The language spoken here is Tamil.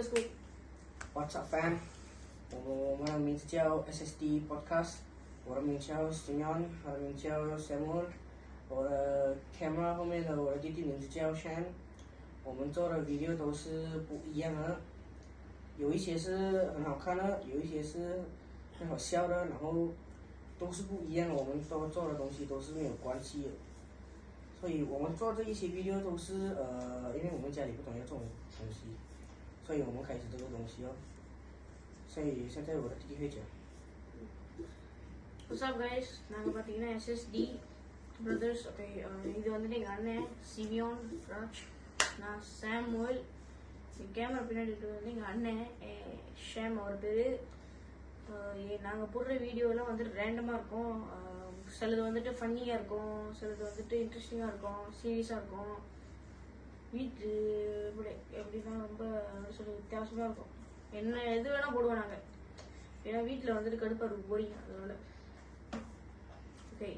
let's go. What's up, fam？我的名字叫 SSD Podcast， 我的名叫 Simeon， 他的名叫 Samuel， 我的 camera 后面的我的弟弟名字叫 Shan。我们做的 video 都是不一样的，有一些是很好看的，有一些是很好笑的，然后都是不一样的。我们都做的东西都是没有关系的，所以我们做这一些 video 都是因为我们家里不懂要这种东西，所以我们开始这个东西哦。所以现在我的弟弟会讲。What's up guys? நாங்கள் பார்த்தீங்கன்னா SSD brothers. Okay, இது வந்துட்டு எங்கள் அண்ணன் சிமியோன் ராஜ், நான் சாமுவல். கேமரா பின்னாடி இருக்கிறது வந்து எங்கள் அண்ணன் ஷேம் அவர் பேர். நாங்கள் போடுற வீடியோலாம் வந்துட்டு ரேண்டமாக இருக்கும். சிலது வந்துட்டு ஃபன்னியாக இருக்கும், சிலது வந்துட்டு இன்ட்ரெஸ்டிங்காக இருக்கும், சீரியஸாக இருக்கும். வீட்டு எப்படின்னா ரொம்ப வித்தியாசமாக இருக்கும். என்ன எது வேணால் போடுவோம் நாங்கள், ஏன்னா வீட்டில் வந்துட்டு கடுப்பாக இருக்கும், போரிங். அதனால ஓகே.